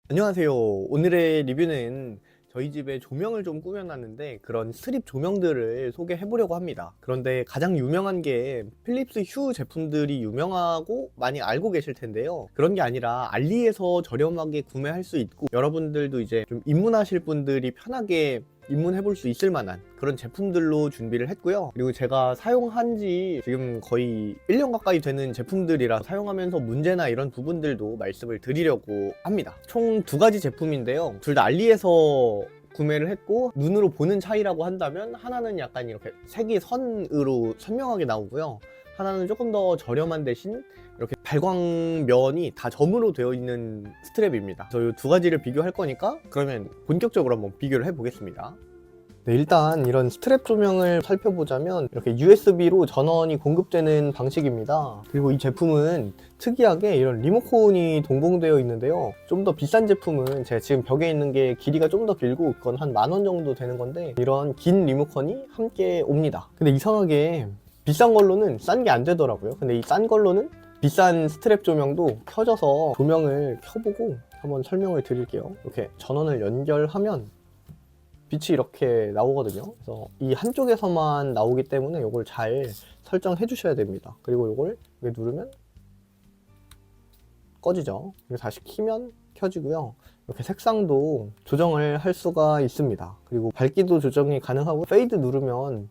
안녕하세요. 오늘의 리뷰는 저희 집에 조명을 좀 꾸며놨는데 그런 스트립 조명들을 소개해 보려고 합니다. 그런데 가장 유명한 게 필립스 휴 제품들이 유명하고 많이 알고 계실 텐데요. 그런 게 아니라 알리에서 저렴하게 구매할 수 있고 여러분들도 이제 좀 입문하실 분들이 편하게 입문해 볼 수 있을 만한 그런 제품들로 준비를 했고요. 그리고 제가 사용한 지 지금 거의 1년 가까이 되는 제품들이라 사용하면서 문제나 이런 부분들도 말씀을 드리려고 합니다. 총 두 가지 제품인데요. 둘 다 알리에서 구매를 했고, 눈으로 보는 차이라고 한다면 하나는 약간 이렇게 색이 선으로 선명하게 나오고요. 하나는 조금 더 저렴한 대신 이렇게 발광면이 다 점으로 되어 있는 스트랩입니다. 그래서 이 두 가지를 비교할 거니까 그러면 본격적으로 한번 비교를 해 보겠습니다. 네, 일단 이런 스트랩 조명을 살펴보자면 이렇게 USB로 전원이 공급되는 방식입니다. 그리고 이 제품은 특이하게 이런 리모컨이 동봉되어 있는데요. 좀 더 비싼 제품은 제가 지금 벽에 있는 게 길이가 좀 더 길고 그건 한 10,000원 정도 되는 건데 이런 긴 리모컨이 함께 옵니다. 근데 이상하게 비싼 걸로는 싼 게 안 되더라고요. 근데 이 싼 걸로는 비싼 스트랩 조명도 켜져서 조명을 켜보고 한번 설명을 드릴게요. 이렇게 전원을 연결하면 빛이 이렇게 나오거든요. 그래서 이 한쪽에서만 나오기 때문에 이걸 잘 설정해 주셔야 됩니다. 그리고 이걸 누르면 꺼지죠. 그리고 다시 키면 켜지고요. 이렇게 색상도 조정을 할 수가 있습니다. 그리고 밝기도 조정이 가능하고 페이드 누르면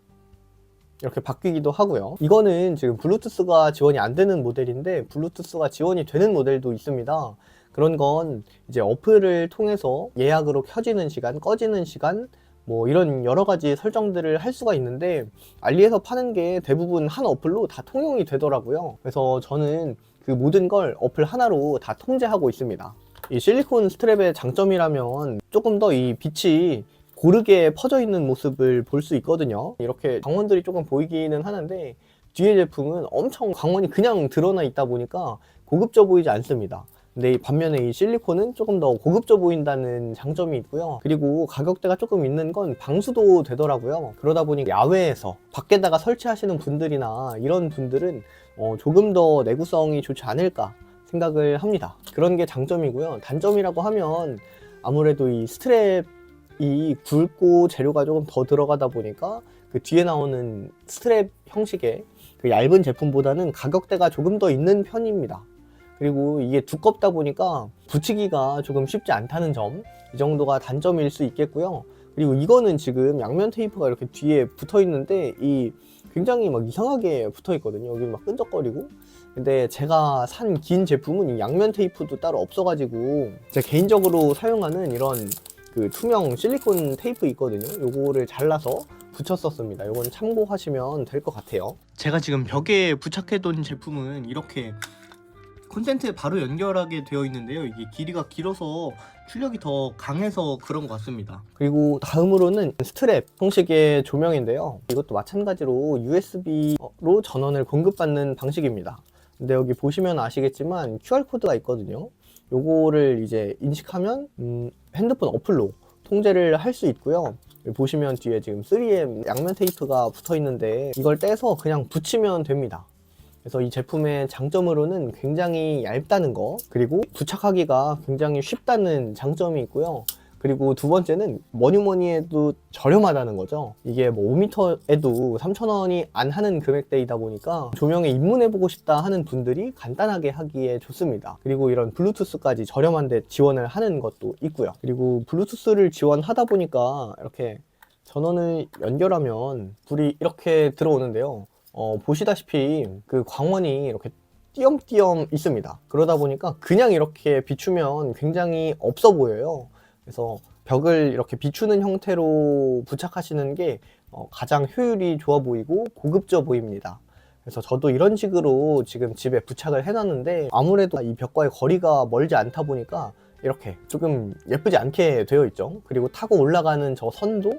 이렇게 바뀌기도 하고요. 이거는 지금 블루투스가 지원이 안 되는 모델인데 블루투스가 지원이 되는 모델도 있습니다. 그런 건 이제 어플을 통해서 예약으로 켜지는 시간, 꺼지는 시간, 뭐 이런 여러 가지 설정들을 할 수가 있는데 알리에서 파는 게 대부분 한 어플로 다 통용이 되더라고요. 그래서 저는 그 모든 걸 어플 하나로 다 통제하고 있습니다. 이 실리콘 스트랩의 장점이라면 조금 더 이 빛이 고르게 퍼져 있는 모습을 볼 수 있거든요. 이렇게 광원들이 조금 보이기는 하는데 뒤에 제품은 엄청 광원이 그냥 드러나 있다 보니까 고급져 보이지 않습니다. 근데 반면에 이 실리콘은 조금 더 고급져 보인다는 장점이 있고요. 그리고 가격대가 조금 있는 건 방수도 되더라고요. 그러다 보니 야외에서 밖에다가 설치하시는 분들이나 이런 분들은 조금 더 내구성이 좋지 않을까 생각을 합니다. 그런 게 장점이고요. 단점이라고 하면 아무래도 이 스트랩이 굵고 재료가 조금 더 들어가다 보니까 그 뒤에 나오는 스트랩 형식의 그 얇은 제품보다는 가격대가 조금 더 있는 편입니다. 그리고 이게 두껍다 보니까 붙이기가 조금 쉽지 않다는 점, 이 정도가 단점일 수 있겠고요. 그리고 이거는 지금 양면 테이프가 이렇게 뒤에 붙어 있는데 이 굉장히 막 이상하게 붙어 있거든요. 여기 막 끈적거리고. 근데 제가 산 긴 제품은 이 양면 테이프도 따로 없어가지고 제가 개인적으로 사용하는 이런 그 투명 실리콘 테이프 있거든요. 요거를 잘라서 붙였었습니다. 요건 참고하시면 될 것 같아요. 제가 지금 벽에 부착해둔 제품은 이렇게 콘센트에 바로 연결하게 되어 있는데요. 이게 길이가 길어서 출력이 더 강해서 그런 것 같습니다. 그리고 다음으로는 스트랩 형식의 조명인데요. 이것도 마찬가지로 USB로 전원을 공급받는 방식입니다. 근데 여기 보시면 아시겠지만 QR코드가 있거든요. 요거를 이제 인식하면 핸드폰 어플로 통제를 할 수 있고요. 보시면 뒤에 지금 3M 양면 테이프가 붙어 있는데 이걸 떼서 그냥 붙이면 됩니다. 그래서 이 제품의 장점으로는 굉장히 얇다는 거, 그리고 부착하기가 굉장히 쉽다는 장점이 있고요. 그리고 두 번째는 뭐니 해도 저렴하다는 거죠. 이게 뭐 5m에도 3,000원이 안 하는 금액대이다 보니까 조명에 입문해보고 싶다 하는 분들이 간단하게 하기에 좋습니다. 그리고 이런 블루투스까지 저렴한데 지원을 하는 것도 있고요. 그리고 블루투스를 지원하다 보니까 이렇게 전원을 연결하면 불이 이렇게 들어오는데요. 보시다시피 그 광원이 이렇게 띄엄띄엄 있습니다. 그러다 보니까 그냥 이렇게 비추면 굉장히 없어 보여요. 그래서 벽을 이렇게 비추는 형태로 부착하시는 게 가장 효율이 좋아 보이고 고급져 보입니다. 그래서 저도 이런 식으로 지금 집에 부착을 해놨는데 아무래도 이 벽과의 거리가 멀지 않다 보니까 이렇게 조금 예쁘지 않게 되어 있죠. 그리고 타고 올라가는 저 선도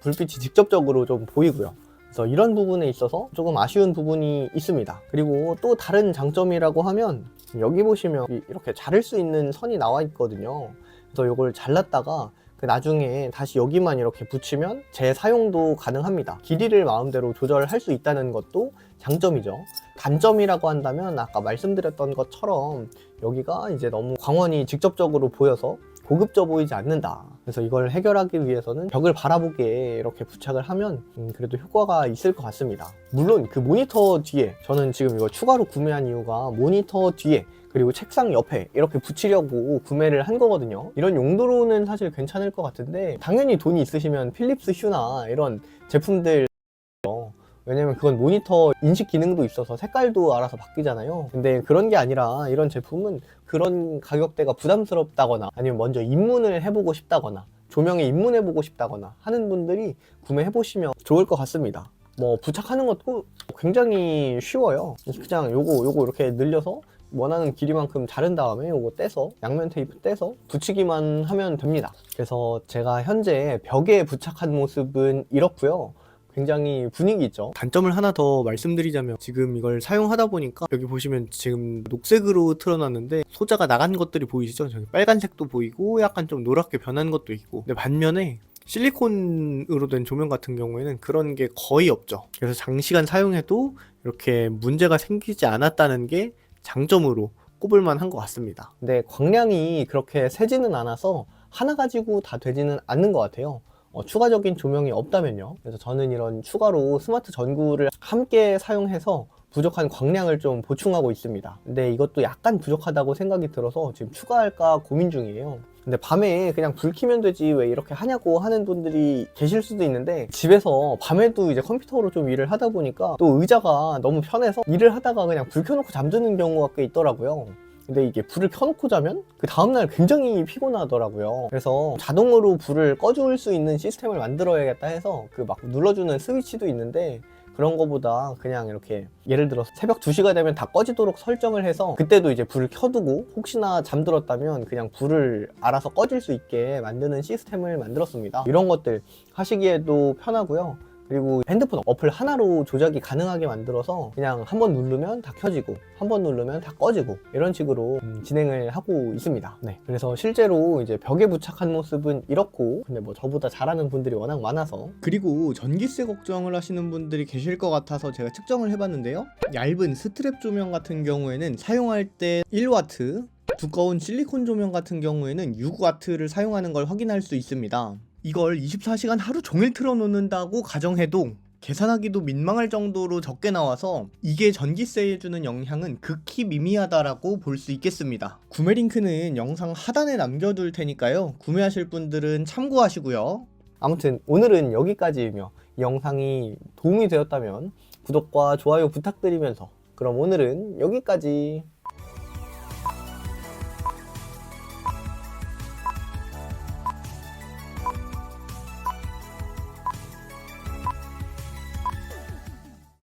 불빛이 직접적으로 좀 보이고요. 그래서 이런 부분에 있어서 조금 아쉬운 부분이 있습니다. 그리고 또 다른 장점이라고 하면 여기 보시면 이렇게 자를 수 있는 선이 나와 있거든요. 그래서 이걸 잘랐다가 나중에 다시 여기만 이렇게 붙이면 재사용도 가능합니다. 길이를 마음대로 조절할 수 있다는 것도 장점이죠. 단점이라고 한다면 아까 말씀드렸던 것처럼 여기가 이제 너무 광원이 직접적으로 보여서 고급져 보이지 않는다. 그래서 이걸 해결하기 위해서는 벽을 바라보게 이렇게 부착을 하면 그래도 효과가 있을 것 같습니다. 물론 그 모니터 뒤에, 저는 지금 이거 추가로 구매한 이유가 모니터 뒤에 그리고 책상 옆에 이렇게 붙이려고 구매를 한 거거든요. 이런 용도로는 사실 괜찮을 것 같은데, 당연히 돈이 있으시면 필립스 휴나 이런 제품들, 왜냐면 그건 모니터 인식 기능도 있어서 색깔도 알아서 바뀌잖아요. 근데 그런 게 아니라 이런 제품은 그런 가격대가 부담스럽다거나 아니면 먼저 입문을 해보고 싶다거나 조명에 입문해보고 싶다거나 하는 분들이 구매해보시면 좋을 것 같습니다. 뭐 부착하는 것도 굉장히 쉬워요. 그냥 요거 이렇게 늘려서 원하는 길이만큼 자른 다음에 요거 떼서, 양면 테이프 떼서 붙이기만 하면 됩니다. 그래서 제가 현재 벽에 부착한 모습은 이렇고요. 굉장히 분위기 있죠. 단점을 하나 더 말씀드리자면, 지금 이걸 사용하다 보니까 여기 보시면 지금 녹색으로 틀어놨는데 소자가 나간 것들이 보이시죠? 저기 빨간색도 보이고 약간 좀 노랗게 변한 것도 있고. 근데 반면에 실리콘으로 된 조명 같은 경우에는 그런 게 거의 없죠. 그래서 장시간 사용해도 이렇게 문제가 생기지 않았다는 게 장점으로 꼽을만 한 것 같습니다. 근데 광량이 그렇게 세지는 않아서 하나 가지고 다 되지는 않는 것 같아요. 추가적인 조명이 없다면요. 그래서 저는 이런 추가로 스마트 전구를 함께 사용해서 부족한 광량을 좀 보충하고 있습니다. 근데 이것도 약간 부족하다고 생각이 들어서 지금 추가할까 고민 중이에요. 근데 밤에 그냥 불 켜면 되지 왜 이렇게 하냐고 하는 분들이 계실 수도 있는데, 집에서 밤에도 이제 컴퓨터로 좀 일을 하다 보니까 또 의자가 너무 편해서 일을 하다가 그냥 불 켜놓고 잠드는 경우가 꽤 있더라고요. 근데 이게 불을 켜놓고 자면 그 다음날 굉장히 피곤하더라고요. 그래서 자동으로 불을 꺼줄 수 있는 시스템을 만들어야겠다 해서 그 막 눌러주는 스위치도 있는데, 그런 거보다 그냥 이렇게 예를 들어서 새벽 2시가 되면 다 꺼지도록 설정을 해서 그때도 이제 불을 켜두고 혹시나 잠들었다면 그냥 불을 알아서 꺼질 수 있게 만드는 시스템을 만들었습니다. 이런 것들 하시기에도 편하고요. 그리고 핸드폰 어플 하나로 조작이 가능하게 만들어서 그냥 한번 누르면 다 켜지고 한번 누르면 다 꺼지고 이런 식으로 진행을 하고 있습니다. 네, 그래서 실제로 이제 벽에 부착한 모습은 이렇고, 근데 뭐 저보다 잘하는 분들이 워낙 많아서, 그리고 전기세 걱정을 하시는 분들이 계실 것 같아서 제가 측정을 해봤는데요. 얇은 스트랩 조명 같은 경우에는 사용할 때 1W, 두꺼운 실리콘 조명 같은 경우에는 6W를 사용하는 걸 확인할 수 있습니다. 이걸 24시간 하루 종일 틀어놓는다고 가정해도 계산하기도 민망할 정도로 적게 나와서 이게 전기세에 주는 영향은 극히 미미하다라고 볼 수 있겠습니다. 구매 링크는 영상 하단에 남겨둘 테니까요. 구매하실 분들은 참고하시고요. 아무튼 오늘은 여기까지이며, 이 영상이 도움이 되었다면 구독과 좋아요 부탁드리면서, 그럼 오늘은 여기까지.